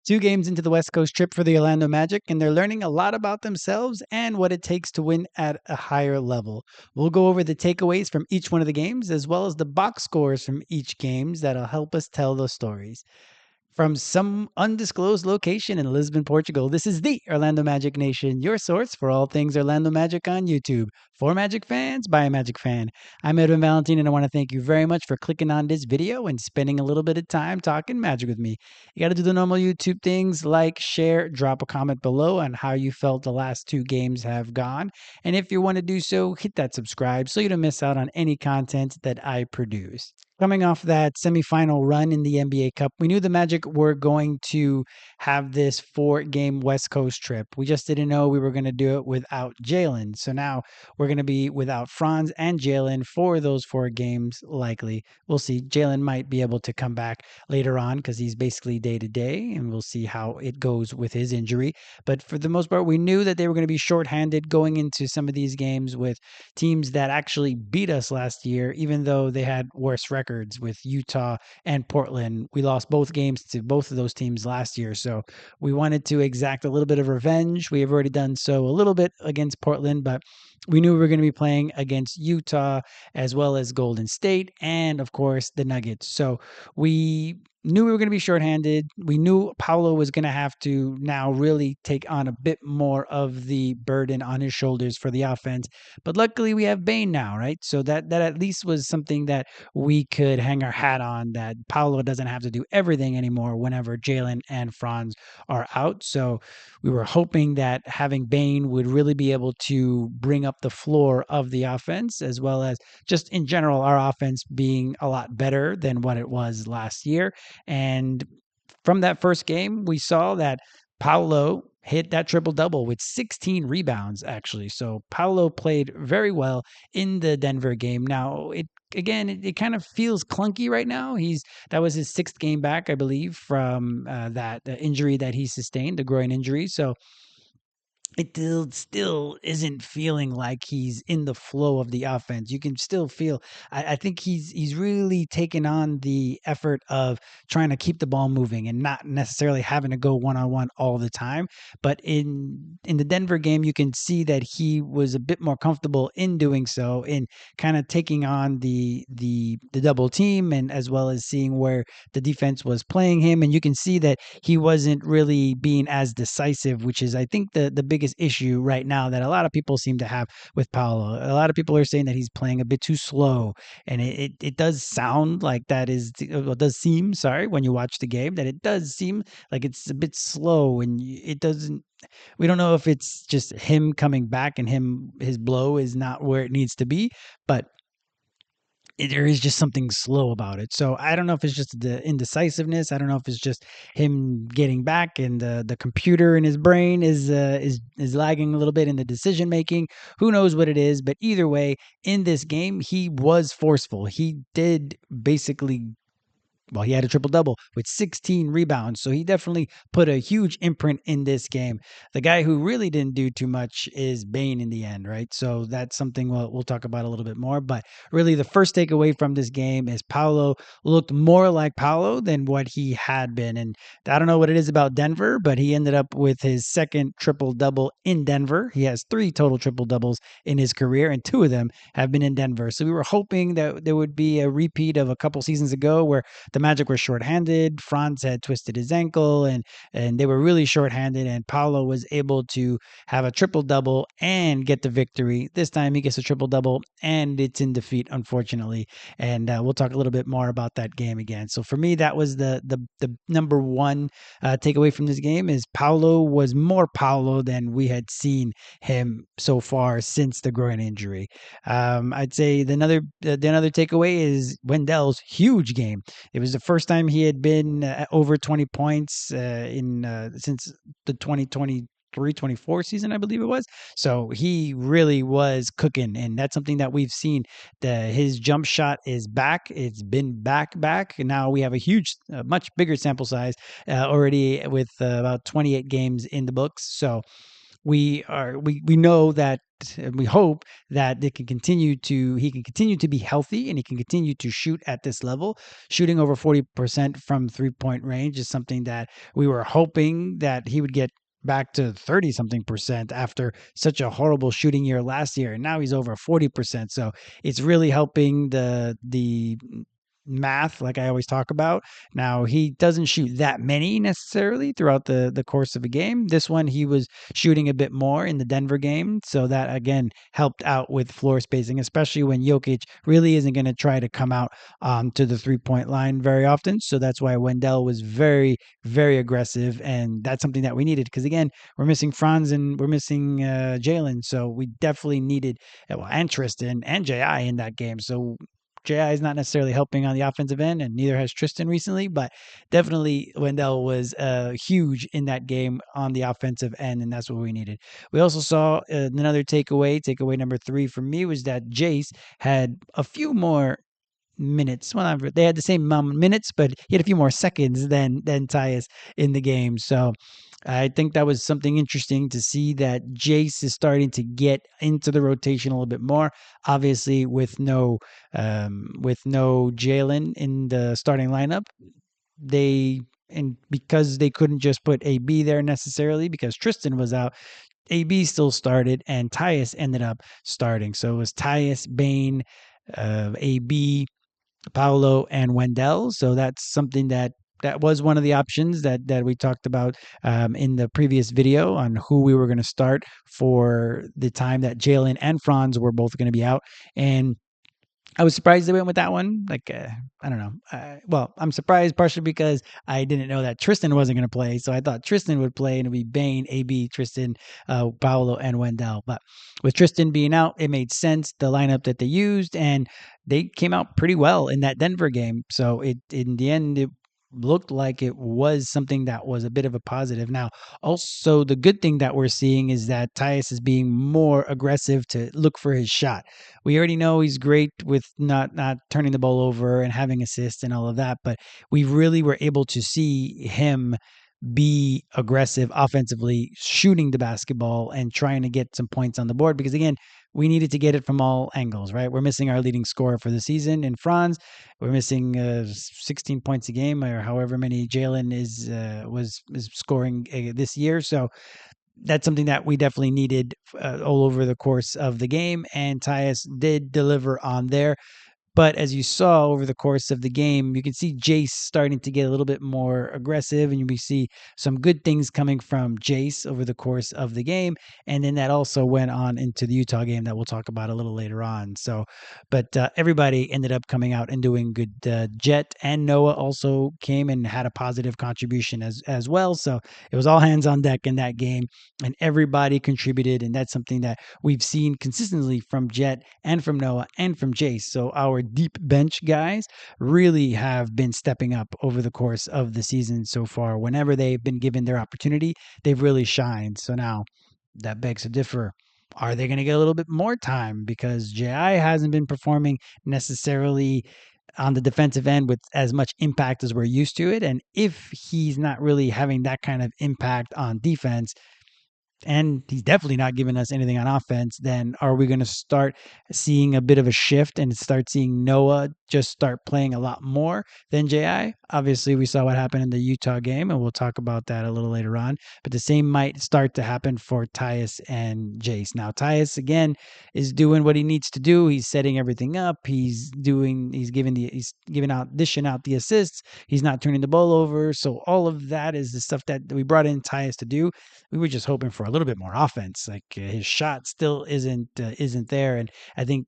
2 games into the West Coast trip for the Orlando Magic, and they're learning a lot about themselves and what it takes to win at a higher level. We'll go over the takeaways from each one of the games, as well as the box scores from each games that'll help us tell those stories. From some undisclosed location in Lisbon, Portugal, this is the Orlando Magic Nation, your source for all things Orlando Magic on YouTube. For Magic fans, by a Magic fan. I'm Edwin Valentine, and I want to thank you very much for clicking on this video and spending a little bit of time talking Magic with me. You got to do the normal YouTube things like share, drop a comment below on how you felt the last 2 games have gone. And if you want to do so, hit that subscribe so you don't miss out on any content that I produce. Coming off that semifinal run in the NBA Cup, we knew the Magic were going to have this 4-game West Coast trip. We just didn't know we were going to do it without Jalen. So now we're going to be without Franz and Jalen for those 4 games, likely. We'll see. Jalen might be able to come back later on because he's basically day to day, and we'll see how it goes with his injury. But for the most part, we knew that they were going to be shorthanded going into some of these games with teams that actually beat us last year, even though they had worse records with Utah and Portland. We lost both games to both of those teams last year, so we wanted to exact a little bit of revenge. We have already done so a little bit against Portland, but we knew we were going to be playing against Utah as well as Golden State and, of course, the Nuggets. So we knew we were going to be shorthanded. We knew Paolo was going to have to now really take on a bit more of the burden on his shoulders for the offense. But luckily we have Bane now, right? So that at least was something that we could hang our hat on, that Paolo doesn't have to do everything anymore whenever Jalen and Franz are out. So we were hoping that having Bane would really be able to bring up the floor of the offense, as well as just in general, our offense being a lot better than what it was last year. And from that first game, we saw that Paolo hit that triple double with 16 rebounds, actually. So Paolo played very well in the Denver game. Now, it kind of feels clunky right now. That was his 6th game back, I believe, from that injury that he sustained, the groin injury. So it still isn't feeling like he's in the flow of the offense. You can still feel. I think he's really taken on the effort of trying to keep the ball moving and not necessarily having to go 1-on-1 all the time. But in the Denver game, you can see that he was a bit more comfortable in doing so, in kind of taking on the double team, and as well as seeing where the defense was playing him. And you can see that he wasn't really being as decisive, which is, I think, the biggest issue right now that a lot of people seem to have with Paolo. A lot of people are saying that he's playing a bit too slow, and it does sound like that is, well, it does seem, sorry, when you watch the game, that it does seem like it's a bit slow, and it doesn't. We don't know if it's just him coming back and his blow is not where it needs to be, but there is just something slow about it. So I don't know if it's just the indecisiveness. I don't know if it's just him getting back, and the computer in his brain is lagging a little bit in the decision making. Who knows what it is? But either way, in this game, he was forceful. He did basically, well, he had a triple double with 16 rebounds. So he definitely put a huge imprint in this game. The guy who really didn't do too much is Bane in the end, right? So that's something we'll talk about a little bit more. But really, the first takeaway from this game is Paolo looked more like Paolo than what he had been. And I don't know what it is about Denver, but he ended up with his 2nd triple double in Denver. He has 3 total triple doubles in his career, and 2 of them have been in Denver. So we were hoping that there would be a repeat of a couple seasons ago where the Magic were shorthanded. Franz had twisted his ankle, and they were really shorthanded, and Paolo was able to have a triple-double and get the victory. This time he gets a triple-double, and it's in defeat, unfortunately. And we'll talk a little bit more about that game again. So for me, that was the number one takeaway from this game, is Paolo was more Paolo than we had seen him so far since the groin injury. I'd say the other takeaway is Wendell's huge game. It was the first time he had been over 20 points since the 2023-24 season, I believe it was. So he really was cooking, and that's something that we've seen. His jump shot is back. It's been back. And now we have a huge, much bigger sample size already with about 28 games in the books. So we know that, and we hope that he can continue to be healthy, and he can continue to shoot at this level. Shooting over 40% from 3-point range is something that we were hoping that he would get back to 30 something percent after such a horrible shooting year last year, and now he's over 40%. So it's really helping the math, like I always talk about. Now, he doesn't shoot that many necessarily throughout the course of a game. This one, he was shooting a bit more in the Denver game, so that again helped out with floor spacing, especially when Jokic really isn't going to try to come out to the 3-point line very often. So that's why Wendell was very, very aggressive, and that's something that we needed, because again, we're missing Franz and we're missing Jalen, so we definitely needed, well, and Tristan and Ji in that game. So Ji is not necessarily helping on the offensive end, and neither has Tristan recently, but definitely Wendell was huge in that game on the offensive end, and that's what we needed. We also saw another takeaway. Takeaway number 3 for me was that Jase had a few more minutes. Well, they had the same amount of minutes, but he had a few more seconds than Tyus in the game. So I think that was something interesting to see, that Jase is starting to get into the rotation a little bit more. Obviously, with no Jalen in the starting lineup, and because they couldn't just put AB there necessarily because Tristan was out, AB still started, and Tyus ended up starting. So it was Tyus, Bane, AB, Paolo, and Wendell. So that's something that was one of the options that we talked about in the previous video on who we were going to start for the time that Jalen and Franz were both going to be out. And I was surprised they went with that one. Like, I don't know. Well, I'm surprised partially because I didn't know that Tristan wasn't going to play. So I thought Tristan would play, and it'd be Bane, AB, Tristan, Paolo, and Wendell. But with Tristan being out, it made sense, the lineup that they used, and they came out pretty well in that Denver game. So in the end, it looked like it was something that was a bit of a positive. Now, also the good thing that we're seeing is that Tyus is being more aggressive to look for his shot. We already know he's great with not turning the ball over and having assists and all of that, but we really were able to see him be aggressive offensively, shooting the basketball and trying to get some points on the board, because again, we needed to get it from all angles, right? We're missing our leading scorer for the season in Franz. We're missing 16 points a game, or however many Jalen is scoring this year. So that's something that we definitely needed all over the course of the game, and Tyus did deliver on there. But as you saw over the course of the game, you can see Jase starting to get a little bit more aggressive, and we see some good things coming from Jase over the course of the game. And then that also went on into the Utah game that we'll talk about a little later on. So, but everybody ended up coming out and doing good. Jett and Noah also came and had a positive contribution as well. So it was all hands on deck in that game, and everybody contributed. And that's something that we've seen consistently from Jett and from Noah and from Jase. So our deep bench guys really have been stepping up over the course of the season so far. Whenever they've been given their opportunity, they've really shined. So now that begs to differ. Are they going to get a little bit more time? Because Ji hasn't been performing necessarily on the defensive end with as much impact as we're used to it. And if he's not really having that kind of impact on defense, and he's definitely not giving us anything on offense, then are we going to start seeing a bit of a shift and start seeing Noah just start playing a lot more than Ji? Obviously, we saw what happened in the Utah game, and we'll talk about that a little later on. But the same might start to happen for Tyus and Jase. Now, Tyus, again, is doing what he needs to do. He's setting everything up. He's giving out, dishing out the assists. He's not turning the ball over. So all of that is the stuff that we brought in Tyus to do. We were just hoping for a little bit more offense. Like his shot still isn't there, and I think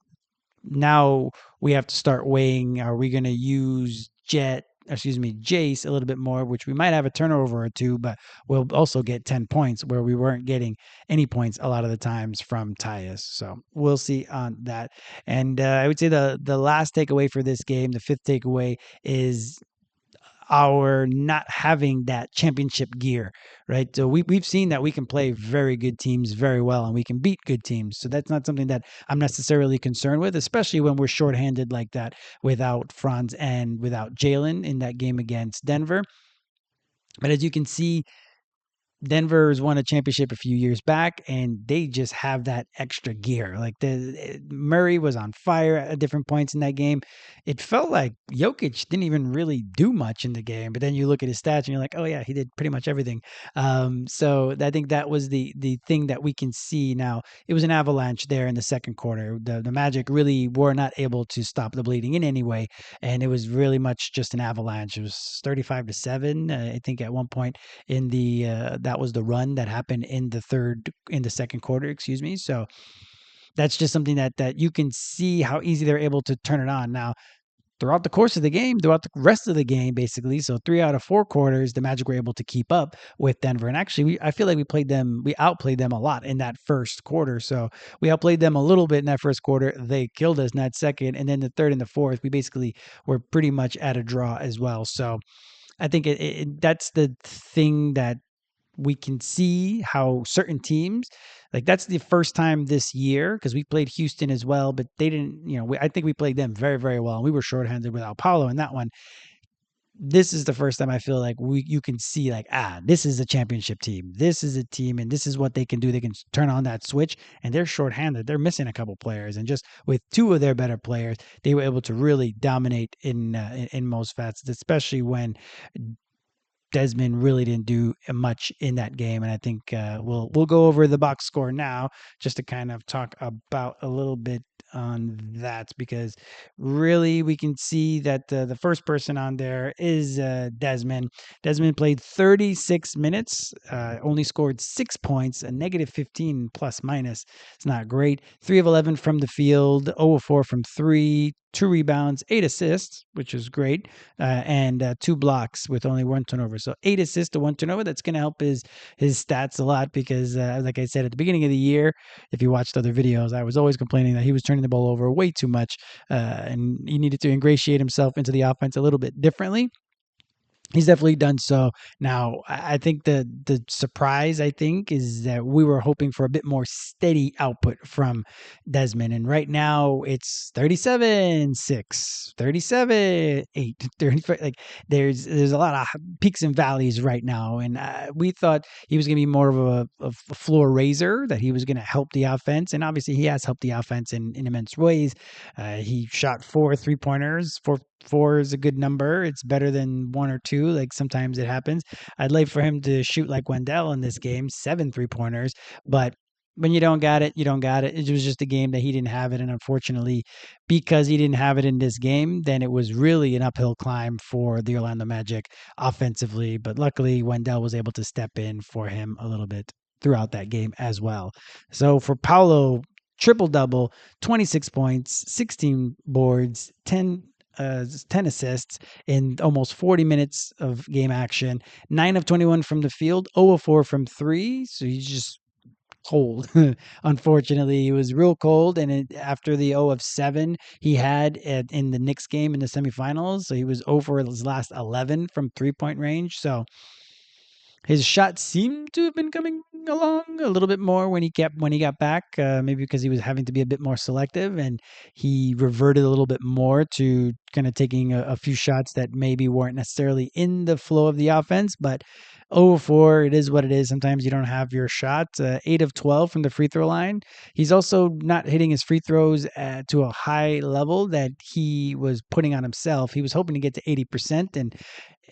now we have to start weighing: are we going to use Jase a little bit more, which we might have a turnover or two, but we'll also get 10 points where we weren't getting any points a lot of the times from Tyus. So we'll see on that. And I would say the last takeaway for this game, the fifth takeaway, is our not having that championship gear, right? So we've seen that we can play very good teams very well, and we can beat good teams. So that's not something that I'm necessarily concerned with, especially when we're shorthanded like that without Franz and without Jalen in that game against Denver. But as you can see, Denver's won a championship a few years back, and they just have that extra gear. Like Murray was on fire at different points in that game. It felt like Jokic didn't even really do much in the game, but then you look at his stats and you're like, oh yeah, he did pretty much everything. So I think that was the thing that we can see now. It was an avalanche there in the second quarter. The Magic really were not able to stop the bleeding in any way, and it was really much just an avalanche. It was 35-7, I think, at one point in the that was the run that happened in the second quarter, excuse me. So that's just something that you can see how easy they're able to turn it on. Now, throughout the course of the game, throughout the rest of the game, basically, so 3 out of 4 quarters, the Magic were able to keep up with Denver. And actually, I feel like we outplayed them a lot in that first quarter. So we outplayed them a little bit in that first quarter. They killed us in that second, and then the third and the fourth, we basically were pretty much at a draw as well. So I think that's the thing that we can see how certain teams, like, that's the first time this year, because we played Houston as well, but they didn't, I think we played them very, very well. And we were shorthanded without Paolo in that one. This is the first time I feel like you can see, like, this is a championship team. This is a team, and this is what they can do. They can turn on that switch, and they're shorthanded. They're missing a couple players, and just with two of their better players, they were able to really dominate in most facets, especially when Desmond really didn't do much in that game. And I think we'll go over the box score now, just to kind of talk about a little bit on that, because really we can see that the first person on there is Desmond. Desmond played 36 minutes, only scored 6 points, a negative 15 plus minus. It's not great. 3 of 11 from the field, 0 of 4 from 3, 2 rebounds, 8 assists, which is great, and 2 blocks with only 1 turnover. So 8 assists to 1 turnover. That's going to help his stats a lot, because, like I said, at the beginning of the year, if you watched other videos, I was always complaining that he was turning the ball over way too much, and he needed to ingratiate himself into the offense a little bit differently. He's definitely done so. Now, I think the surprise, I think, is that we were hoping for a bit more steady output from Desmond. And right now it's 37-6, 37-8, 35. Like, there's a lot of peaks and valleys right now. And we thought he was going to be more of a floor raiser, that he was going to help the offense. And obviously he has helped the offense in immense ways. He shot 4 3-pointers. Four is a good number. It's better than 1 or 2. Like, sometimes it happens. I'd like for him to shoot like Wendell in this game, 7 3-pointers. But when you don't got it, you don't got it. It was just a game that he didn't have it. And unfortunately, because he didn't have it in this game, then it was really an uphill climb for the Orlando Magic offensively. But luckily, Wendell was able to step in for him a little bit throughout that game as well. So for Paolo, triple-double, 26 points, 16 boards, 10 assists in almost 40 minutes of game action, 9 of 21 from the field, 0 of 4 from 3. So he's just cold. Unfortunately, he was real cold. And after the 0 of 7 he had in the Knicks game in the semifinals, so he was over his last 11 from 3-point range. So his shots seemed to have been coming along a little bit more when he got back, maybe because he was having to be a bit more selective, and he reverted a little bit more to kind of taking a few shots that maybe weren't necessarily in the flow of the offense. But 0 4, it is what it is. Sometimes you don't have your shot. 8 of 12 from the free throw line. He's also not hitting his free throws to a high level that he was putting on himself. He was hoping to get to 80%, and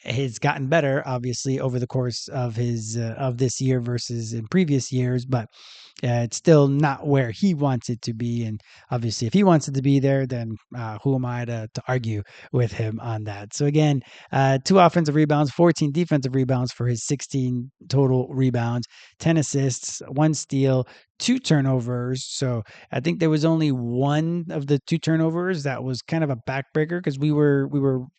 it's gotten better, obviously, over the course of his of this year versus in previous years, but it's still not where he wants it to be. And obviously, if he wants it to be there, then who am I to argue with him on that? So again, 2 offensive rebounds, 14 defensive rebounds for his 16 total rebounds, 10 assists, 1 steal, 2 turnovers. So I think there was only one of the 2 turnovers that was kind of a backbreaker, because we were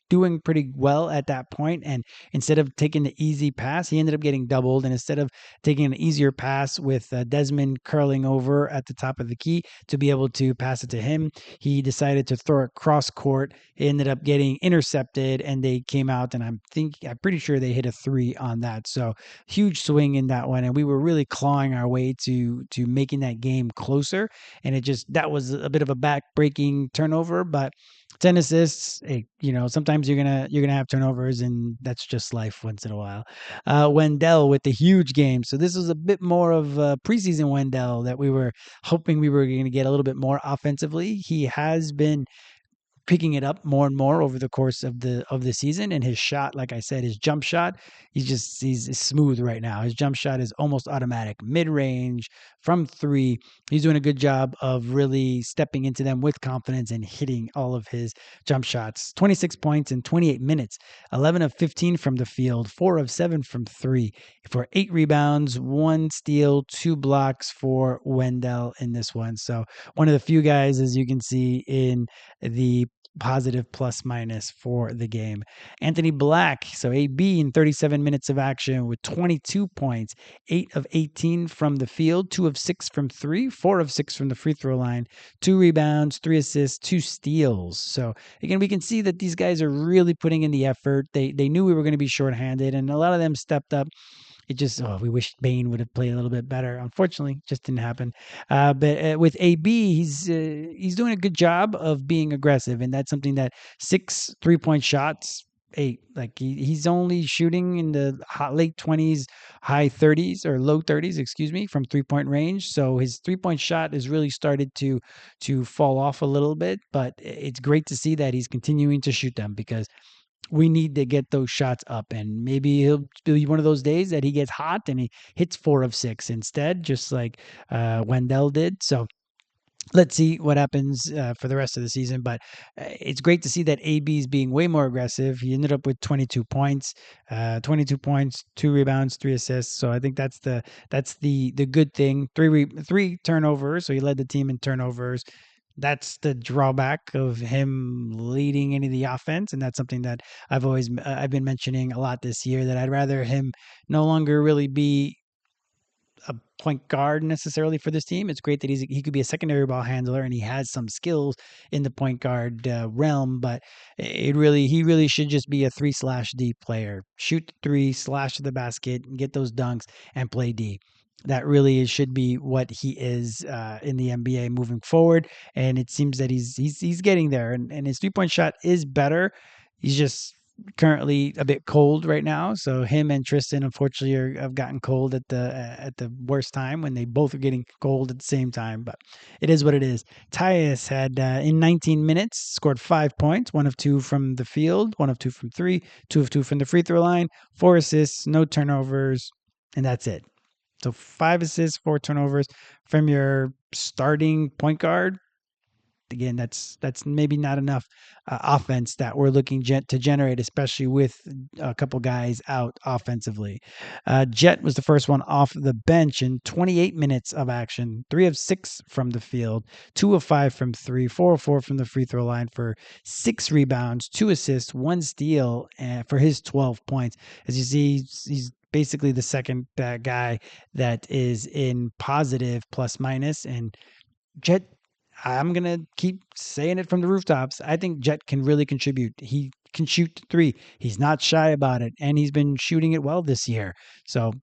doing pretty well at that point, and instead of taking the easy pass, he ended up getting doubled. And instead of taking an easier pass with Desmond curling over at the top of the key to be able to pass it to him, he decided to throw it cross court. It ended up getting intercepted, and they came out, and I'm pretty sure they hit a 3 on that. So huge swing in that one, and we were really clawing our way to making that game closer. And that was a bit of a back-breaking turnover, but 10 assists. Sometimes you're gonna have turnovers, and that's just life once in a while. Wendell with the huge game. So this was a bit more of preseason Wendell that we were hoping we were going to get a little bit more offensively. He has been picking it up more and more over the course of the season. And his shot, like I said, his jump shot, he's smooth right now. His jump shot is almost automatic, mid-range, from three. He's doing a good job of really stepping into them with confidence and hitting all of his jump shots. 26 points in 28 minutes, 11 of 15 from the field, 4 of 7 from three, for 8 rebounds, 1 steal, 2 blocks for Wendell in this one. So one of the few guys, as you can see, in the positive plus minus for the game. Anthony Black, so AB, in 37 minutes of action with 22 points, 8 of 18 from the field, 2 of 6 from three, 4 of 6 from the free throw line, 2 rebounds, 3 assists, 2 steals. So again, we can see that these guys are really putting in the effort. They knew we were going to be shorthanded, and a lot of them stepped up. We wish Bane would have played a little bit better. Unfortunately, just didn't happen. But with AB, he's doing a good job of being aggressive, and that's something that 6 3-point shots. He's only shooting in the late 20s, high 30s, or low 30s, excuse me, from 3-point range. So his 3-point shot has really started to fall off a little bit, but it's great to see that he's continuing to shoot them, because we need to get those shots up, and maybe he'll be one of those days that he gets hot and he hits 4 of 6 instead, just like Wendell did. So let's see what happens for the rest of the season. But it's great to see that AB is being way more aggressive. He ended up with 22 points, 2 rebounds, 3 assists. So I think that's the good thing. Three turnovers. So he led the team in turnovers. That's the drawback of him leading any of the offense, and that's something that I've been mentioning a lot this year, that I'd rather him no longer really be a point guard necessarily for this team. It's great that he could be a secondary ball handler, and he has some skills in the point guard realm, but he really should just be a 3/D player. Shoot the 3, slash to the basket, and get those dunks, and play D. That really should be what he is in the NBA moving forward, and it seems that he's getting there. And his 3-point shot is better. He's just currently a bit cold right now. So him and Tristan, unfortunately, have gotten cold at the worst time, when they both are getting cold at the same time. But it is what it is. Tyus had in 19 minutes scored 5 points, 1 of 2 from the field, 1 of 2 from three, 2 of 2 from the free throw line, 4 assists, no turnovers, and that's it. So 5 assists, 4 turnovers from your starting point guard. Again, that's maybe not enough offense that we're looking to generate, especially with a couple guys out offensively. Jett was the first one off the bench in 28 minutes of action, 3 of 6 from the field, 2 of 5 from three, 4 of 4 from the free throw line, for 6 rebounds, 2 assists, 1 steal, for his 12 points. As you see, he's basically the second guy that is in positive plus minus. And Jett, I'm going to keep saying it from the rooftops, I think Jett can really contribute. He can shoot 3. He's not shy about it, and he's been shooting it well this year. So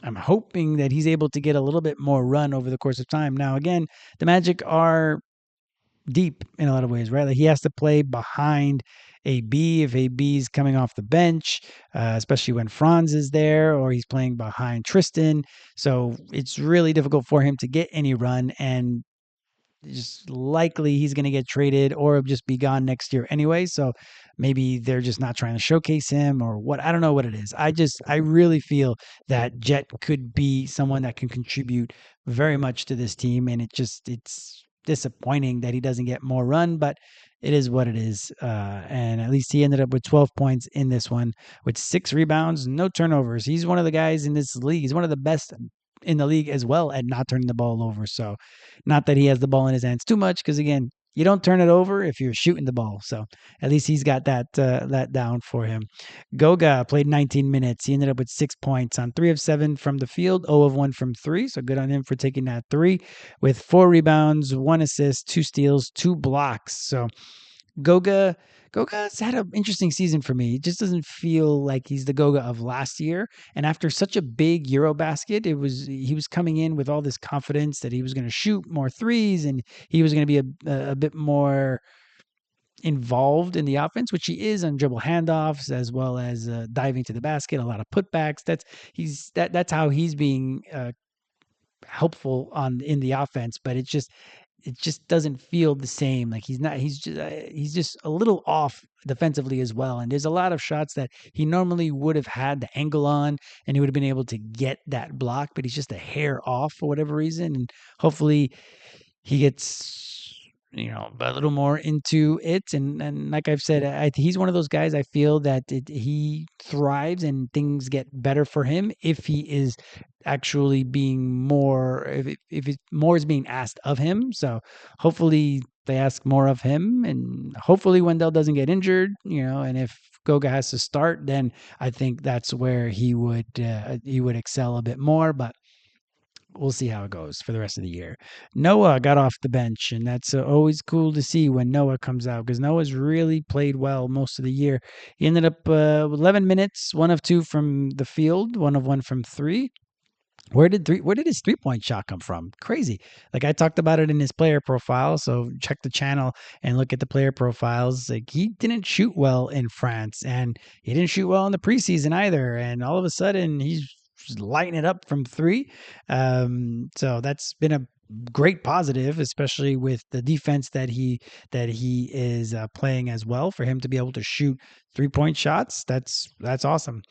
I'm hoping that he's able to get a little bit more run over the course of time. Now, again, the Magic are deep in a lot of ways, right? Like, he has to play behind AB if AB's coming off the bench, especially when Franz is there, or he's playing behind Tristan. So it's really difficult for him to get any run, and just likely he's going to get traded or just be gone next year anyway. So maybe they're just not trying to showcase him, or what. I don't know what it is. I really feel that Jett could be someone that can contribute very much to this team. And it's disappointing that he doesn't get more run, but it is what it is. And at least he ended up with 12 points in this one, with 6 rebounds, no turnovers. He's one of the guys in this league. He's one of the best in the league as well at not turning the ball over. So not that he has the ball in his hands too much, because again, you don't turn it over if you're shooting the ball. So at least he's got that down for him. Goga played 19 minutes. He ended up with 6 points on 3 of 7 from the field, 0 of 1 from three. So good on him for taking that 3, with 4 rebounds, 1 assist, 2 steals, 2 blocks. So Goga Goga's had an interesting season for me. He just doesn't feel like he's the Goga of last year. And after such a big Eurobasket, he was coming in with all this confidence that he was going to shoot more threes and he was going to be a bit more involved in the offense, which he is on dribble handoffs as well as diving to the basket, a lot of putbacks. That's how he's being helpful on in the offense, but it just doesn't feel the same. Like he's just a little off defensively as well. And there's a lot of shots that he normally would have had the angle on, and he would have been able to get that block, but he's just a hair off for whatever reason. And hopefully he gets a little more into it. And like I've said, he's one of those guys I feel that he thrives and things get better for him if he is actually being more, if more is being asked of him. So hopefully they ask more of him, and hopefully Wendell doesn't get injured, and if Goga has to start, then I think that's where he would excel a bit more. But we'll see how it goes for the rest of the year. Noah got off the bench, and that's always cool to see when Noah comes out, because Noah's really played well most of the year. He ended up 11 minutes, 1 of 2 from the field, 1 of 1 from three. Where did his 3-point shot come from? Crazy. Like I talked about it in his player profile. So check the channel and look at the player profiles. Like he didn't shoot well in France, and he didn't shoot well in the preseason either. And all of a sudden he's just lighting it up from three. So that's been a great positive, especially with the defense that he is playing as well. For him to be able to shoot 3-point shots, that's awesome.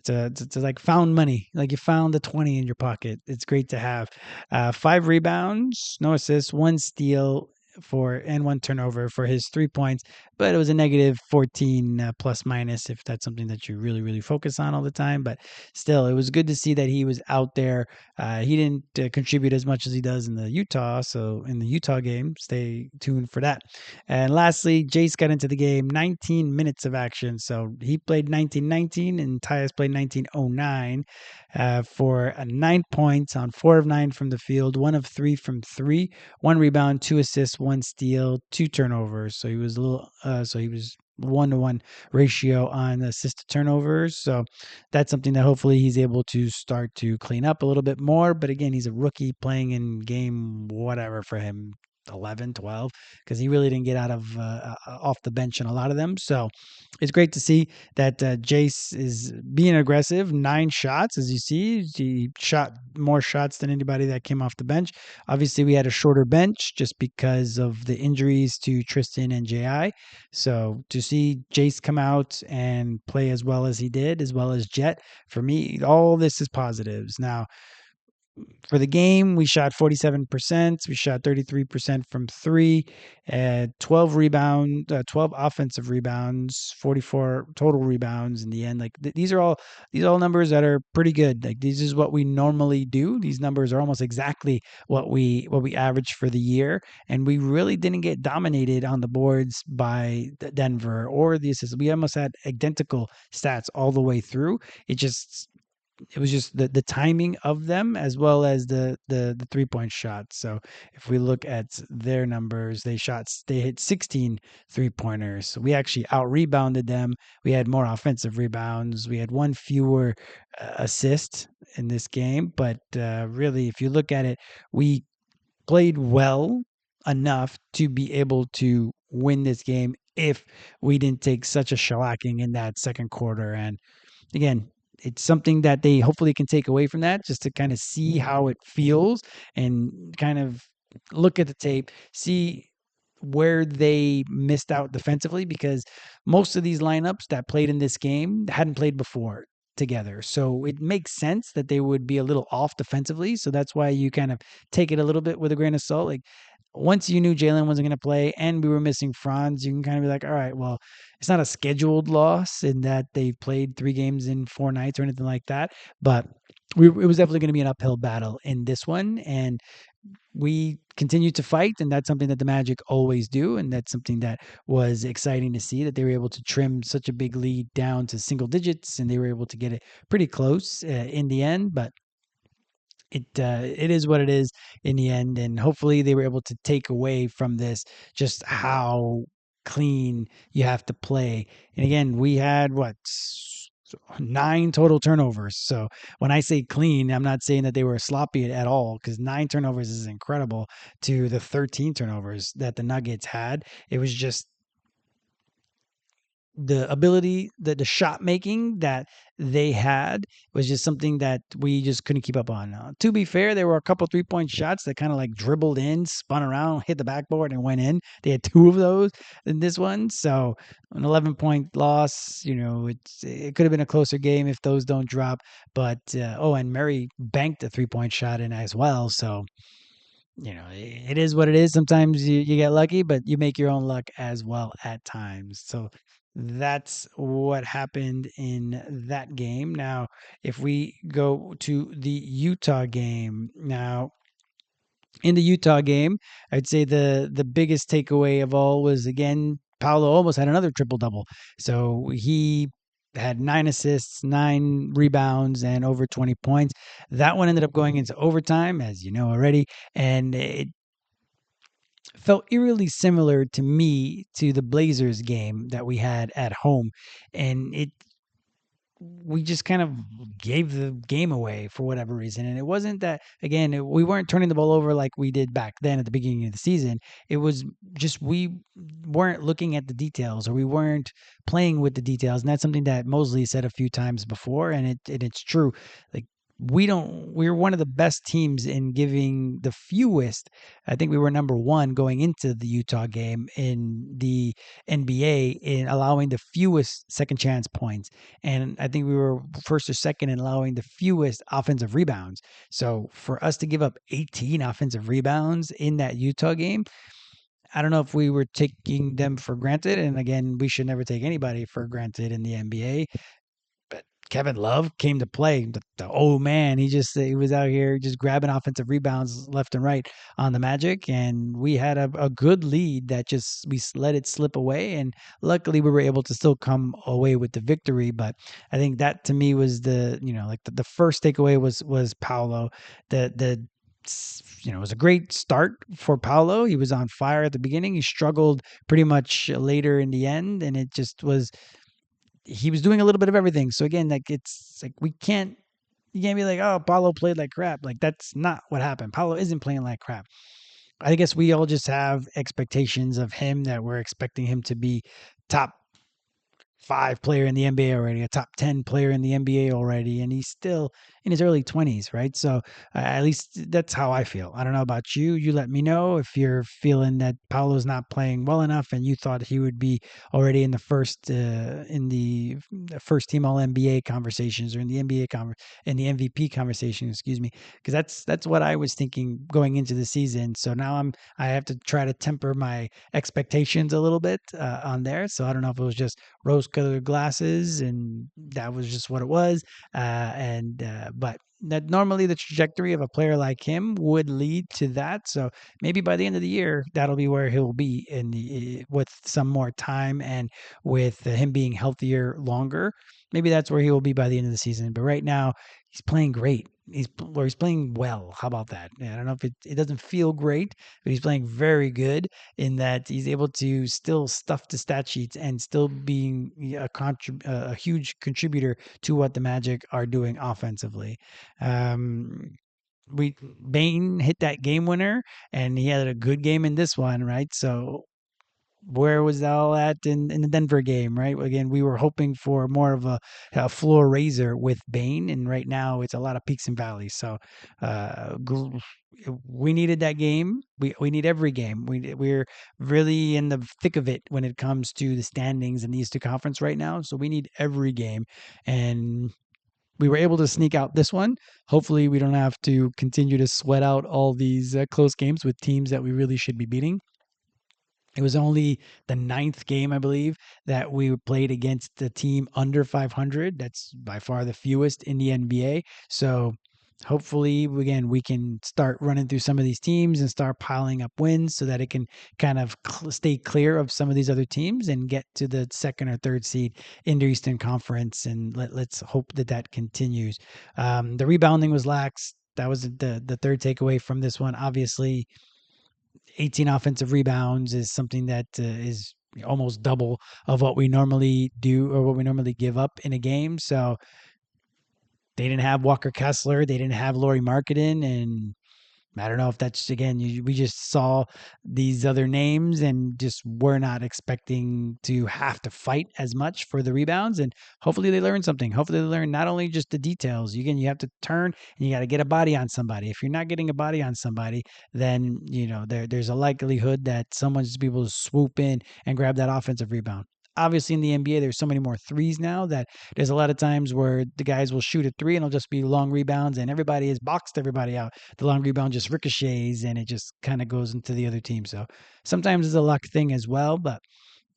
It's like found money, like you found the 20 in your pocket. It's great to have. 5 rebounds, no assists, 1 steal and 1 turnover for his 3 points, but it was a negative 14 plus minus if that's something that you really, really focus on all the time. But still, it was good to see that he was out there. He didn't contribute as much as he does in the Utah game. Stay tuned for that. And lastly, Jase got into the game, 19 minutes of action. So he played 19-19 and Tyus played 19-09 for 9 points on 4 of 9 from the field, 1 of 3 from three, 1 rebound, 2 assists, 1 steal, 2 turnovers. So he was 1-to-1 ratio on assist to turnovers. So that's something that hopefully he's able to start to clean up a little bit more. But again, he's a rookie playing in game whatever for him, 11, 12, because he really didn't get out of off the bench in a lot of them. So it's great to see that Jase is being aggressive. 9 shots, as you see. He shot more shots than anybody that came off the bench. Obviously, we had a shorter bench just because of the injuries to Tristan and Ji. So to see Jase come out and play as well as he did, as well as Jett, for me, all this is positives. Now, for the game, we shot 47%. We shot 33% from three, 12 offensive rebounds, 44 total rebounds in the end. Like these are all numbers that are pretty good. Like this is what we normally do. These numbers are almost exactly what we average for the year, and we really didn't get dominated on the boards by Denver or the assists. We almost had identical stats all the way through. It was just the timing of them as well as the 3-point shots. So if we look at their numbers, they hit 16 3-pointers. So we actually out rebounded them. We had more offensive rebounds. We had 1 fewer assist in this game. But really, if you look at it, we played well enough to be able to win this game if we didn't take such a shellacking in that second quarter. And again, it's something that they hopefully can take away from that, just to kind of see how it feels and kind of look at the tape, see where they missed out defensively, because most of these lineups that played in this game hadn't played before together. So it makes sense that they would be a little off defensively. So that's why you kind of take it a little bit with a grain of salt. Like once you knew Jalen wasn't going to play and we were missing Franz, you can kind of be like, all right, well, it's not a scheduled loss in that they've played 3 games in 4 nights or anything like that. But it was definitely going to be an uphill battle in this one. And we continue to fight, and that's something that the Magic always do, and that's something that was exciting to see, that they were able to trim such a big lead down to single digits, and they were able to get it pretty close in the end. But it is what it is in the end, and hopefully they were able to take away from this just how clean you have to play. And again, we had what, 9 total turnovers. So when I say clean, I'm not saying that they were sloppy at all, because 9 turnovers is incredible to the 13 turnovers that the Nuggets had. It was just the ability, the shot making that they had was just something that we just couldn't keep up on. To be fair, there were a couple 3-point shots that kind of like dribbled in, spun around, hit the backboard, and went in. They had two of those in this one. So an 11-point loss, it could have been a closer game if those don't drop. But and Murray banked a 3-point shot in as well. So it is what it is. Sometimes you get lucky, but you make your own luck as well at times. So that's what happened in that game. Now, if we go to the Utah game, now in the Utah game, I'd say the biggest takeaway of all was, again, Paolo almost had another triple double. So he had 9 assists, 9 rebounds, and over 20 points. That one ended up going into overtime, as you know already, and it felt eerily similar to me to the Blazers game that we had at home. And we just kind of gave the game away for whatever reason. And it wasn't that, again, we weren't turning the ball over like we did back then at the beginning of the season. It was just we weren't looking at the details, or we weren't playing with the details. And that's something that Mosley said a few times before. And it's true. Like, we're one of the best teams in giving the fewest. I think we were number one going into the Utah game in the NBA in allowing the fewest second chance points. And I think we were first or second in allowing the fewest offensive rebounds. So for us to give up 18 offensive rebounds in that Utah game, I don't know if we were taking them for granted. And again, we should never take anybody for granted in the NBA. But Kevin Love came to play. The old man, he was out here just grabbing offensive rebounds left and right on the Magic, and we had a good lead that just we let it slip away, and luckily we were able to still come away with the victory. But I think that to me was the first takeaway was Paolo. The it was a great start for Paolo. He was on fire at the beginning. He struggled pretty much later in the end, and it just was he was doing a little bit of everything. So again, like it's like you can't be like, oh, Paulo played like crap. Like that's not what happened. Paulo isn't playing like crap. I guess we all just have expectations of him that we're expecting him to be top 5 player in the NBA already, a top 10 player in the NBA already, and he's still in his early 20s, right? So at least that's how I feel. I don't know about you. You let me know if you're feeling that Paolo's not playing well enough, and you thought he would be already in the first team All NBA conversations, or in the in the MVP conversation, excuse me, because that's what I was thinking going into the season. So now I have to try to temper my expectations a little bit on there. So I don't know if it was just rose-colored glasses, and that was just what it was. But that normally the trajectory of a player like him would lead to that. So maybe by the end of the year, that'll be where he'll be with some more time, and with him being healthier longer. Maybe that's where he will be by the end of the season. But right now, he's playing great. He's playing well. How about that? I don't know if it doesn't feel great, but he's playing very good in that he's able to still stuff the stat sheets and still being a huge contributor to what the Magic are doing offensively. Um, we Bane hit that game winner, and he had a good game in this one, right? So where was that all at in the Denver game, right? Again, we were hoping for more of a floor raiser with Bane, and right now it's a lot of peaks and valleys. So we needed that game. We need every game. We're really in the thick of it when it comes to the standings in the Eastern Conference right now. So we need every game, and we were able to sneak out this one. Hopefully, we don't have to continue to sweat out all these close games with teams that we really should be beating. It was only the 9th game, I believe, that we played against the team under 500. That's by far the fewest in the NBA. So hopefully, again, we can start running through some of these teams and start piling up wins so that it can kind of stay clear of some of these other teams and get to the second or third seed in the Eastern Conference. And let's hope that continues. The rebounding was lax. That was the third takeaway from this one. Obviously, 18 offensive rebounds is something that is almost double of what we normally do or what we normally give up in a game. So they didn't have Walker Kessler, they didn't have Laurie Marketing, and I don't know if that's again, we just saw these other names and just were not expecting to have to fight as much for the rebounds. And hopefully they learn something. Hopefully they learn not only just the details. Again, you have to turn and you got to get a body on somebody. If you're not getting a body on somebody, then there's a likelihood that someone's just be able to swoop in and grab that offensive rebound. Obviously, in the NBA, there's so many more threes now that there's a lot of times where the guys will shoot a three and it'll just be long rebounds and everybody has boxed everybody out. The long rebound just ricochets and it just kind of goes into the other team. So sometimes it's a luck thing as well, but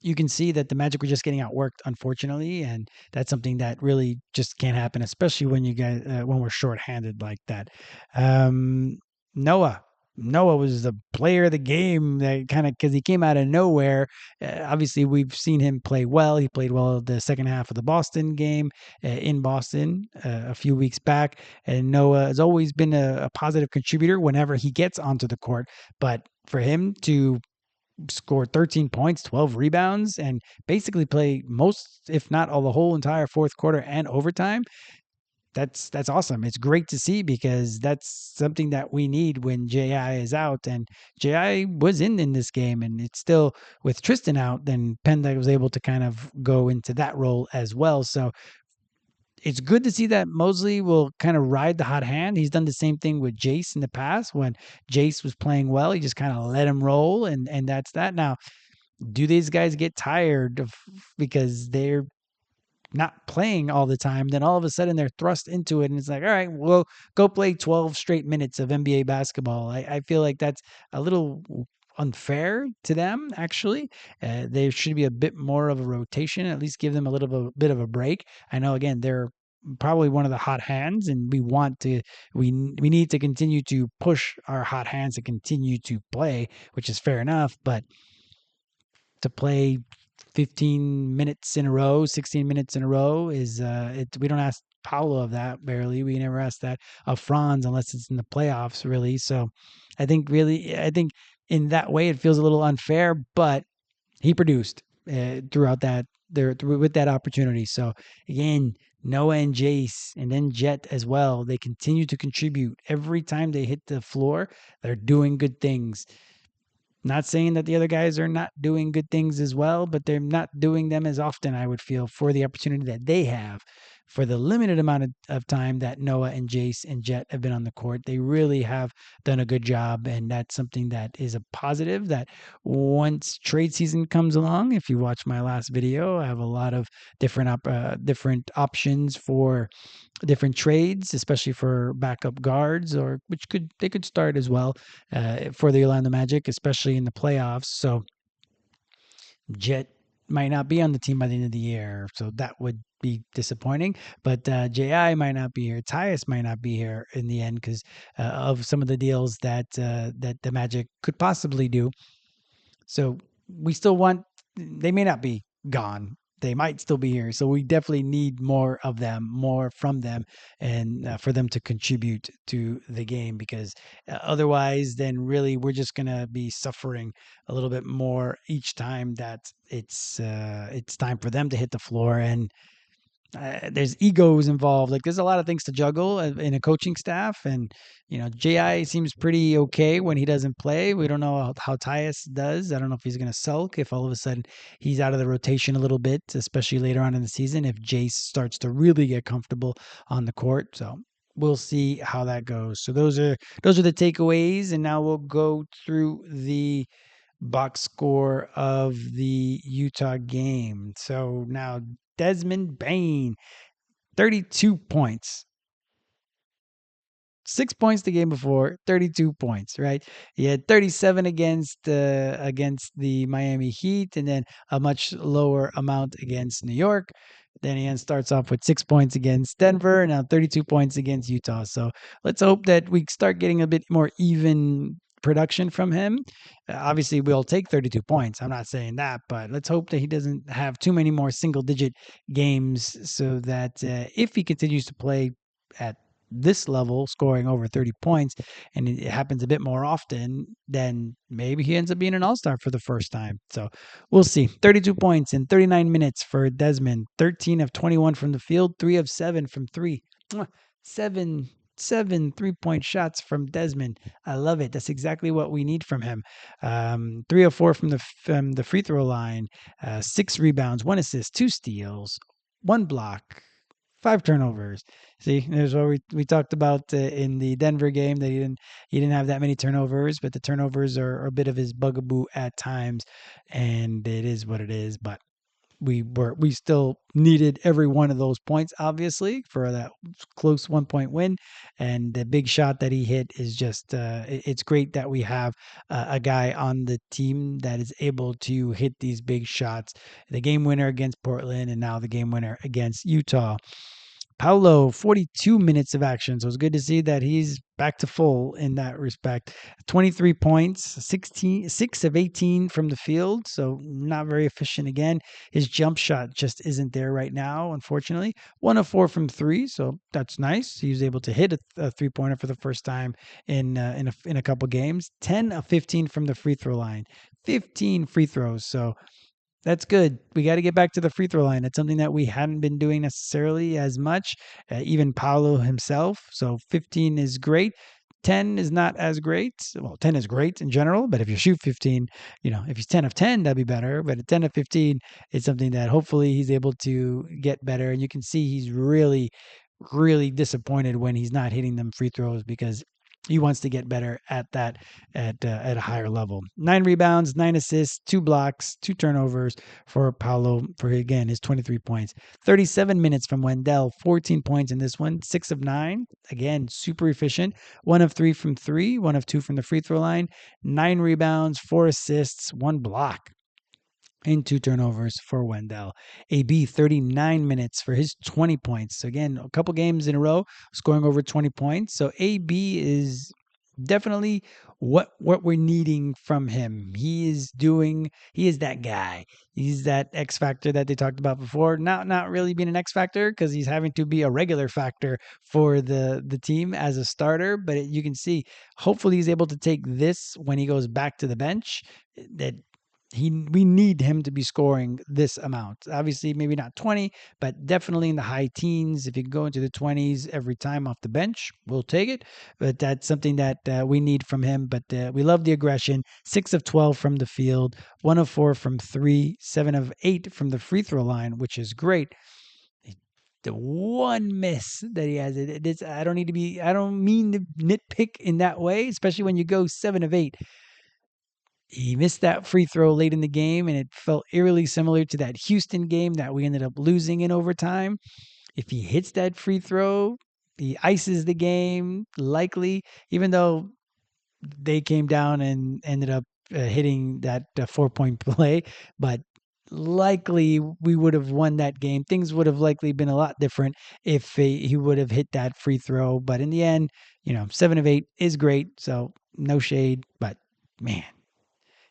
you can see that the Magic were just getting outworked, unfortunately, and that's something that really just can't happen, especially when you guys when we're shorthanded like that. Um, Noah. Noah was the player of the game that kind of because he came out of nowhere. Obviously, we've seen him play well. He played well the second half of the Boston game in Boston a few weeks back. And Noah has always been a positive contributor whenever he gets onto the court. But for him to score 13 points, 12 rebounds, and basically play most, if not all, the whole entire fourth quarter and overtime, that's awesome. It's great to see because that's something that we need when JI is out. And JI was in this game, and it's still with Tristan out, then Penda was able to kind of go into that role as well. So it's good to see that Mosley will kind of ride the hot hand. He's done the same thing with Jase in the past. When Jase was playing well, he just kind of let him roll, and that's that. Now, do these guys get tired of because they're not playing all the time, then all of a sudden they're thrust into it and it's like, all right, well, go play 12 straight minutes of NBA basketball. I feel like that's a little unfair to them, actually. There should be a bit more of a rotation, at least give them a little bit of a break. I know, again, they're probably one of the hot hands and we need to continue to push our hot hands to continue to play, which is fair enough, but to play 15 minutes in a row, 16 minutes in a row is we don't ask Paolo of that barely. We never ask that of Franz unless it's in the playoffs, really. So I think in that way it feels a little unfair, but he produced throughout that with that opportunity. So again, Noah and Jase and then Jett as well, they continue to contribute every time they hit the floor. They're doing good things. Not saying that the other guys are not doing good things as well, but they're not doing them as often, I would feel, for the opportunity that they have. For the limited amount of time that Noah and Jase and Jett have been on the court, they really have done a good job. And that's something that is a positive that once trade season comes along, if you watch my last video, I have a lot of different options for different trades, especially for backup guards, or which they could start as well for the Orlando Magic, especially in the playoffs. So Jett might not be on the team by the end of the year, so that would be disappointing. But Ji might not be here. Tyus might not be here in the end because of some of the deals that that the Magic could possibly do. So we still want. They may not be gone. They might still be here. So we definitely need more of them, more from them, and for them to contribute to the game because otherwise, then really we're just gonna be suffering a little bit more each time that it's time for them to hit the floor and there's egos involved. Like there's a lot of things to juggle in a coaching staff, and Ji seems pretty okay when he doesn't play. We don't know how Tyus does. I don't know if he's going to sulk if all of a sudden he's out of the rotation a little bit, especially later on in the season if Jase starts to really get comfortable on the court. So we'll see how that goes. So those are the takeaways, and now we'll go through the box score of the Utah game. So now Desmond Bane, 32 points. 6 points the game before, 32 points, right? He had 37 against the Miami Heat, and then a much lower amount against New York. Then he starts off with 6 points against Denver, and now 32 points against Utah. So let's hope that we start getting a bit more even production from him. Obviously, we'll take 32 points. I'm not saying that, but let's hope that he doesn't have too many more single-digit games so that if he continues to play at this level, scoring over 30 points, and it happens a bit more often, then maybe he ends up being an all-star for the first time. So we'll see. 32 points in 39 minutes for Desmond. 13 of 21 from the field, 3 of 7 from three. Seven 3-point shots from Desmond. I love it. That's exactly what we need from him. 3 of 4 from the free throw line. 6 rebounds, 1 assist, 2 steals, 1 block, 5 turnovers. See, there's what we talked about in the Denver game, that he didn't have that many turnovers, but the turnovers are a bit of his bugaboo at times, and it is what it is. But we still needed every one of those points, obviously, for that close 1-point win. And the big shot that he hit is just it's great that we have a guy on the team that is able to hit these big shots. The game winner against Portland, and now the game winner against Utah. Paolo, 42 minutes of action. So it's good to see that he's back to full in that respect. 23 points, 6 of 18 from the field. So not very efficient again. His jump shot just isn't there right now, unfortunately. 1 of 4 from three. So that's nice. He was able to hit a three-pointer for the first time in a couple games. 10 of 15 from the free throw line. 15 free throws. So that's good. We got to get back to the free throw line. It's something that we hadn't been doing necessarily as much, even Paolo himself. So 15 is great. 10 is not as great. Well, 10 is great in general, but if you shoot 15, if he's 10 of 10, that'd be better. But at 10 of 15, it's something that hopefully he's able to get better. And you can see he's really, really disappointed when he's not hitting them free throws, because he wants to get better at that at a higher level. 9 rebounds, 9 assists, 2 blocks, 2 turnovers for Paolo for, again, his 23 points. 37 minutes from Wendell, 14 points in this one, 6 of 9. Again, super efficient. 1 of 3 from 3, 1 of 2 from the free throw line. 9 rebounds, 4 assists, 1 block, and 2 turnovers for Wendell. AB, 39 minutes for his 20 points. So again, a couple games in a row scoring over 20 points. So AB is definitely what we're needing from him. He is that guy. He's that X factor that they talked about before. Not really being an X factor, because he's having to be a regular factor for the team as a starter. But you can see, hopefully he's able to take this when he goes back to the bench, that we need him to be scoring this amount. Obviously, maybe not 20, but definitely in the high teens. If you go into the 20s every time off the bench, we'll take it. But that's something that we need from him. But we love the aggression. 6 of 12 from the field, 1 of 4 from 3, 7 of 8 from the free throw line, which is great. The one miss that he has, I don't mean to nitpick in that way, especially when you go 7 of 8. He missed that free throw late in the game, and it felt eerily similar to that Houston game that we ended up losing in overtime. If he hits that free throw, he ices the game, likely, even though they came down and ended up hitting that 4-point play. But likely we would have won that game. Things would have likely been a lot different if he would have hit that free throw. But in the end, 7 of 8 is great. So no shade, but man,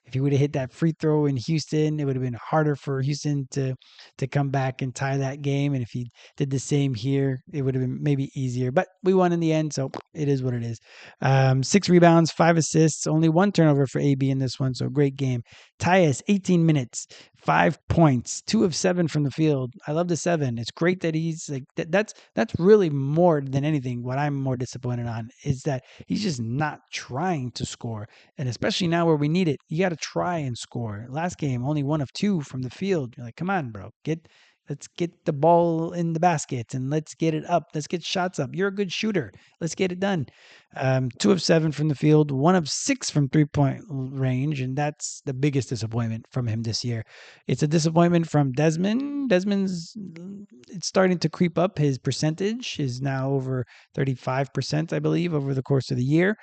if he would have hit that free throw in Houston, it would have been harder for Houston to come back and tie that game. And if he did the same here, it would have been maybe easier. But we won in the end, so it is what it is. 6 rebounds, 5 assists, only 1 turnover for AB in this one, so great game. Tyus, 18 minutes, 5 points, 2 of 7 from the field. I love the 7. It's great that he's like that's really more than anything. What I'm more disappointed on is that he's just not trying to score, and especially now where we need it, you got to try and score. Last game, only 1 of 2 from the field. You're like, come on, bro, let's get the ball in the basket and let's get it up. Let's get shots up. You're a good shooter. Let's get it done. 2 of 7 from the field, 1 of 6 from 3-point range, and that's the biggest disappointment from him this year. It's a disappointment from Desmond. It's starting to creep up. His percentage is now over 35%, I believe, over the course of the year.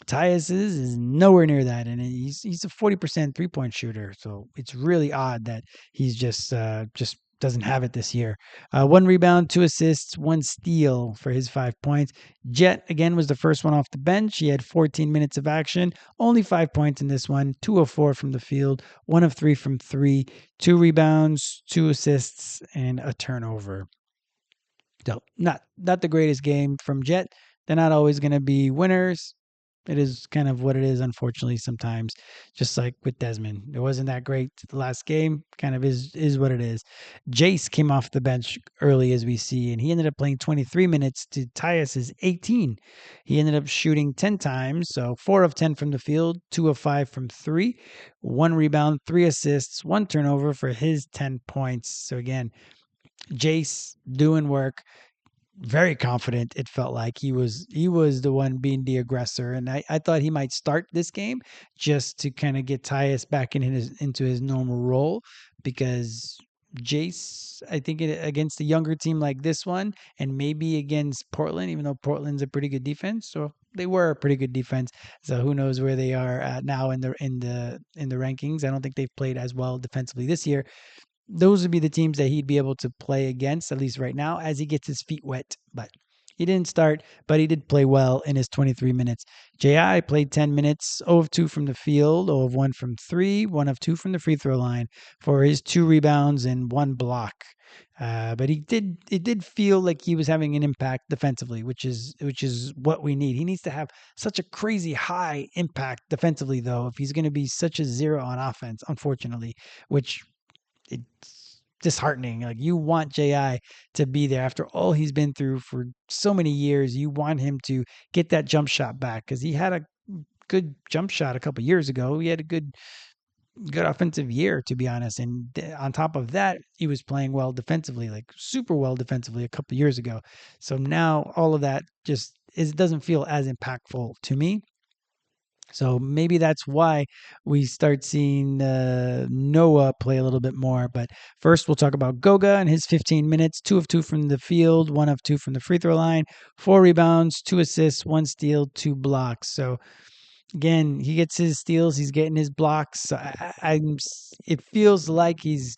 Tyus is nowhere near that, and he's a 40% 3-point shooter. So it's really odd that he's just doesn't have it this year. 1 rebound, 2 assists, 1 steal for his 5 points. Jett, again, was the first one off the bench. He had 14 minutes of action, only 5 points in this one, 2 of 4 from the field, 1 of 3 from 3, 2 rebounds, 2 assists, and a turnover. So not the greatest game from Jett. They're not always going to be winners. It is kind of what it is, unfortunately, sometimes. Just like with Desmond, it wasn't that great the last game. Kind of is what it is. Jase came off the bench early, as we see, and he ended up playing 23 minutes to Tyus's 18. He ended up shooting 10 times, so 4 of 10 from the field, 2 of 5 from three, 1 rebound, 3 assists, 1 turnover for his 10 points. So again, Jase doing work, very confident. It felt like he was the one being the aggressor, and I thought he might start this game just to kind of get Tyus back into his normal role, because Jase, I think against a younger team like this one, and maybe against Portland, even though Portland's a pretty good defense, so they were a pretty good defense. So who knows where they are at now in the rankings? I don't think they've played as well defensively this year. Those would be the teams that he'd be able to play against, at least right now, as he gets his feet wet. But he didn't start, but he did play well in his 23 minutes. J.I. played 10 minutes, 0 of 2 from the field, 0 of 1 from 3, 1 of 2 from the free throw line for his 2 rebounds and 1 block. But it did feel like he was having an impact defensively, which is what we need. He needs to have such a crazy high impact defensively, though, if he's going to be such a zero on offense, unfortunately, which it's disheartening. Like, you want JI to be there after all he's been through for so many years. You want him to get that jump shot back, because he had a good jump shot a couple years ago. He had a good offensive year, to be honest. And on top of that, he was playing well defensively, like super well defensively a couple years ago. So now all of that just it doesn't feel as impactful to me. So maybe that's why we start seeing Noah play a little bit more. But first, we'll talk about Goga and his 15 minutes, 2 of 2 from the field, 1 of 2 from the free throw line, 4 rebounds, 2 assists, 1 steal, 2 blocks. So again, he gets his steals, he's getting his blocks. It feels like his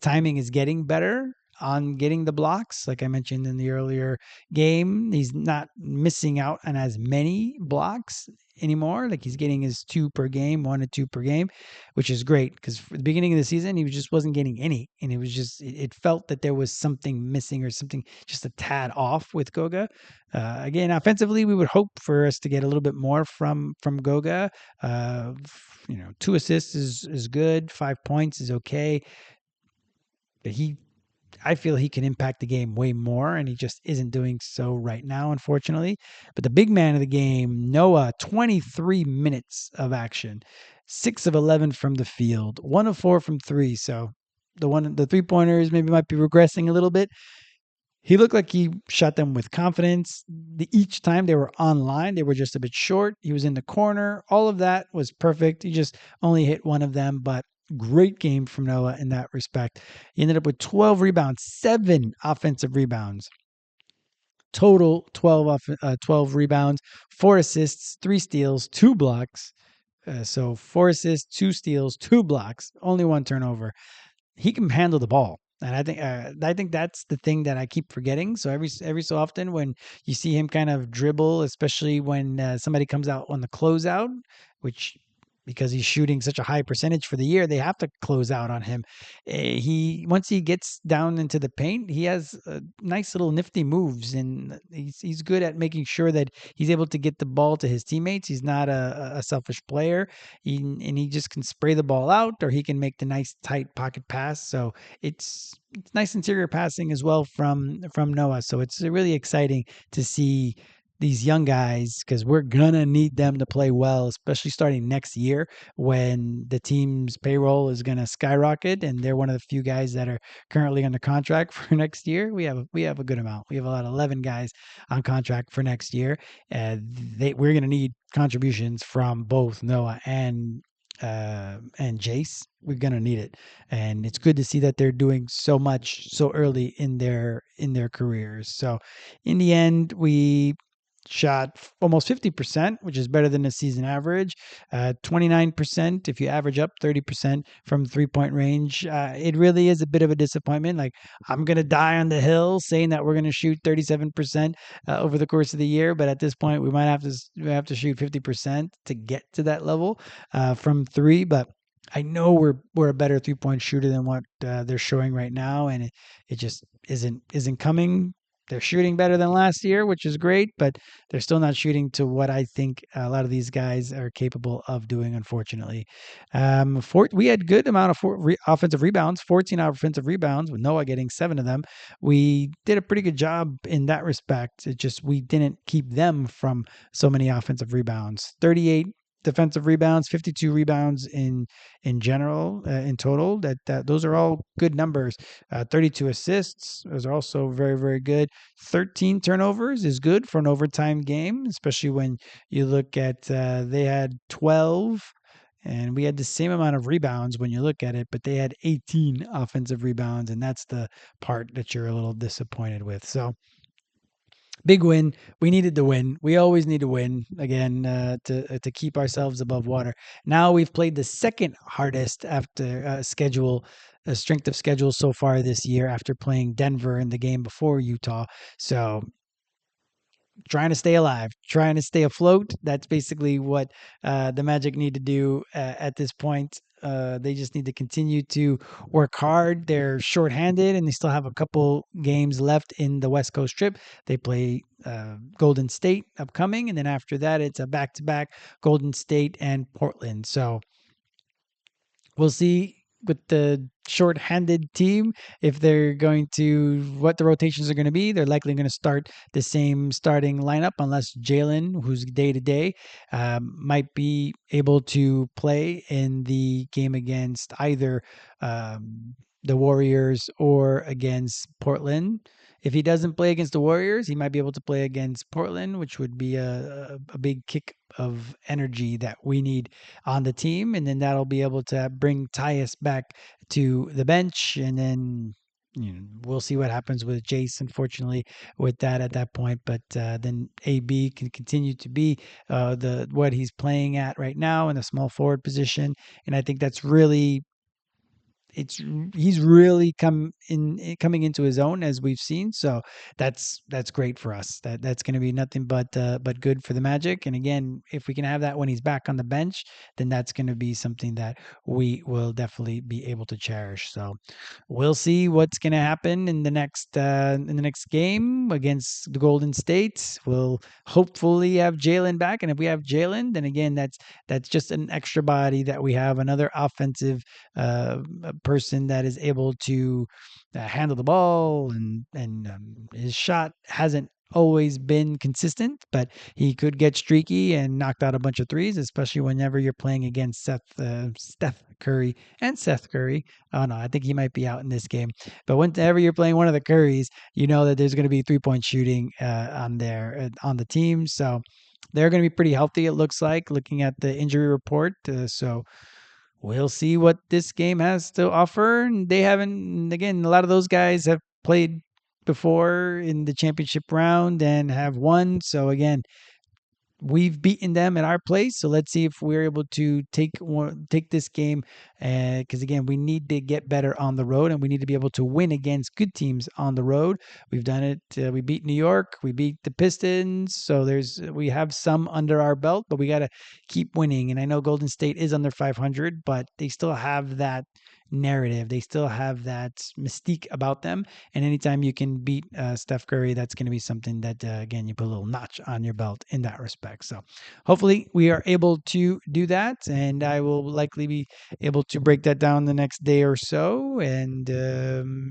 timing is getting better on getting the blocks. Like I mentioned in the earlier game, he's not missing out on as many blocks anymore. Like, he's getting his 2 per game, 1 to 2 per game, which is great, because for the beginning of the season, he just wasn't getting any. And it felt that there was something missing, or something just a tad off with Goga. Again, offensively, we would hope for us to get a little bit more from Goga. 2 assists is good. 5 points is okay. But I feel he can impact the game way more, and he just isn't doing so right now, unfortunately. But the big man of the game, Noah, 23 minutes of action, 6 of 11 from the field, 1 of 4 from 3. So the 3-pointers maybe might be regressing a little bit. He looked like he shot them with confidence. Each time they were online, they were just a bit short. He was in the corner. All of that was perfect. He just only hit 1 of them, but great game from Noah in that respect. He ended up with 12 rebounds, 7 offensive rebounds. Total 12 rebounds, 4 assists, 3 steals, 2 blocks. So 4 assists, 2 steals, 2 blocks, only 1 turnover. He can handle the ball. And I think that's the thing that I keep forgetting. So every so often, when you see him kind of dribble, especially when somebody comes out on the closeout, which, because he's shooting such a high percentage for the year, they have to close out on him. Once he gets down into the paint, he has nice little nifty moves, and he's good at making sure that he's able to get the ball to his teammates. He's not a selfish player, and he just can spray the ball out, or he can make the nice tight pocket pass. So it's nice interior passing as well from Noah. So it's really exciting to see these young guys, because we're gonna need them to play well, especially starting next year, when the team's payroll is gonna skyrocket, and they're one of the few guys that are currently under contract for next year. We have a good amount. We have about 11 guys on contract for next year. We're gonna need contributions from both Noah and Jase. We're gonna need it, and it's good to see that they're doing so much so early in their careers. So in the end, we shot almost 50%, which is better than the season average. 29% if you average up 30% from 3-point range. It really is a bit of a disappointment. Like, I'm going to die on the hill saying that we're going to shoot 37% over the course of the year, but at this point we might have to shoot 50% to get to that level from 3. But I know we're a better 3-point shooter than what they're showing right now, and it just isn't coming. they're shooting better than last year, which is great, but they're still not shooting to what I think a lot of these guys are capable of doing, unfortunately. We had good amount of offensive rebounds, 14 offensive rebounds, with Noah getting 7 of them. We did a pretty good job in that respect. It just we didn't keep them from so many offensive rebounds. 38 defensive rebounds, 52 rebounds in general, in total. That those are all good numbers. 32 assists is also very, very good. 13 turnovers is good for an overtime game, especially when you look at they had 12 and we had the same amount of rebounds when you look at it, but they had 18 offensive rebounds, and that's the part that you're a little disappointed with. So big win. We needed to win. We always need to win again to keep ourselves above water. Now we've played the second hardest after strength of schedule so far this year after playing Denver in the game before Utah. So trying to stay alive, trying to stay afloat. That's basically what the Magic need to do at this point. They just need to continue to work hard. They're shorthanded and they still have a couple games left in the West Coast trip. They play Golden State upcoming, and then after that, it's a back-to-back Golden State and Portland. So we'll see with the short-handed team if they're going to what the rotations are going to be. They're likely going to start the same starting lineup unless Jalen, who's day to day, might be able to play in the game against either the Warriors or against Portland. If he doesn't play against the Warriors, he might be able to play against Portland, which would be a big kick of energy that we need on the team. And then that'll be able to bring Tyus back to the bench. And then we'll see what happens with Jase, unfortunately, with that at that point. But then AB can continue to be what he's playing at right now in the small forward position. And I think that's really he's really coming into his own as we've seen. So that's great for us. That's going to be nothing but good for the Magic. And again, if we can have that when he's back on the bench, then that's going to be something that we will definitely be able to cherish. So we'll see what's going to happen in the next game against the Golden State. We'll hopefully have Jalen back, and if we have Jalen, then again that's just an extra body that we have, another offensive person that is able to handle the ball, and his shot hasn't always been consistent, but he could get streaky and knocked out a bunch of threes, especially whenever you're playing against Steph Curry and Seth Curry. Oh no, I think he might be out in this game. But whenever you're playing one of the Currys, you know that there's going to be 3-point shooting on the team. So they're going to be pretty healthy, it looks like, looking at the injury report. So we'll see what this game has to offer. And they haven't, again, a lot of those guys have played before in the championship round and have won. So again, we've beaten them at our place. So let's see if we're able to take this game, because again, we need to get better on the road, and we need to be able to win against good teams on the road. We've done it. We beat New York. We beat the Pistons. So we have some under our belt, but we got to keep winning. And I know Golden State is under 500, but they still have that narrative. They still have that mystique about them. And anytime you can beat Steph Curry, that's going to be something that, again, you put a little notch on your belt in that respect. So hopefully we are able to do that. And I will likely be able to break that down the next day or so. And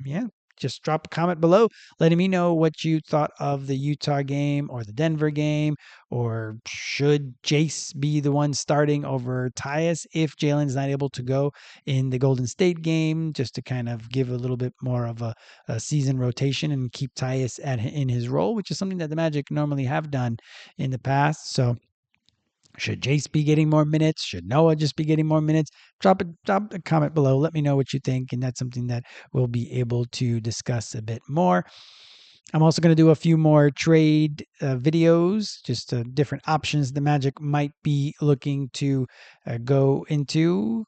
yeah. Just drop a comment below letting me know what you thought of the Utah game or the Denver game, or should Jase be the one starting over Tyus if Jalen's not able to go in the Golden State game, just to kind of give a little bit more of a season rotation and keep Tyus in his role, which is something that the Magic normally have done in the past. So should Jase be getting more minutes? Should Noah just be getting more minutes? Drop a comment below. Let me know what you think. And that's something that we'll be able to discuss a bit more. I'm also going to do a few more trade videos, just different options the Magic might be looking to go into.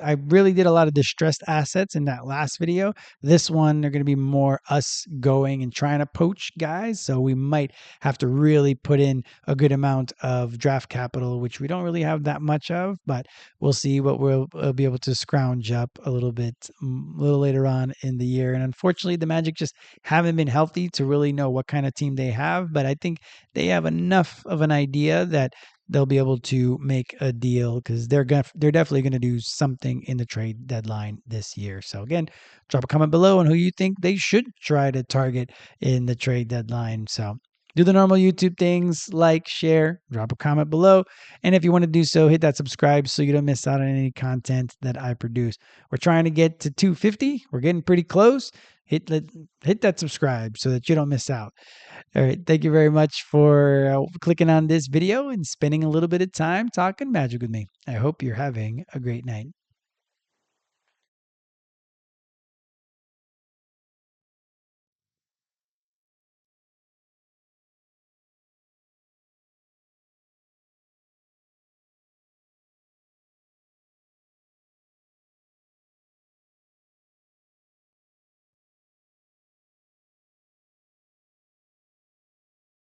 I really did a lot of distressed assets in that last video. This one, they're going to be more us going and trying to poach guys. So we might have to really put in a good amount of draft capital, which we don't really have that much of, but we'll see what we'll be able to scrounge up a little bit, a little later on in the year. And unfortunately, the Magic just haven't been healthy to really know what kind of team they have. But I think they have enough of an idea that they'll be able to make a deal because they're definitely going to do something in the trade deadline this year. So again, drop a comment below on who you think they should try to target in the trade deadline. So do the normal YouTube things, like, share, drop a comment below. And if you want to do so, hit that subscribe so you don't miss out on any content that I produce. We're trying to get to 250. We're getting pretty close. Hit that subscribe so that you don't miss out. All right. Thank you very much for clicking on this video and spending a little bit of time talking Magic with me. I hope you're having a great night.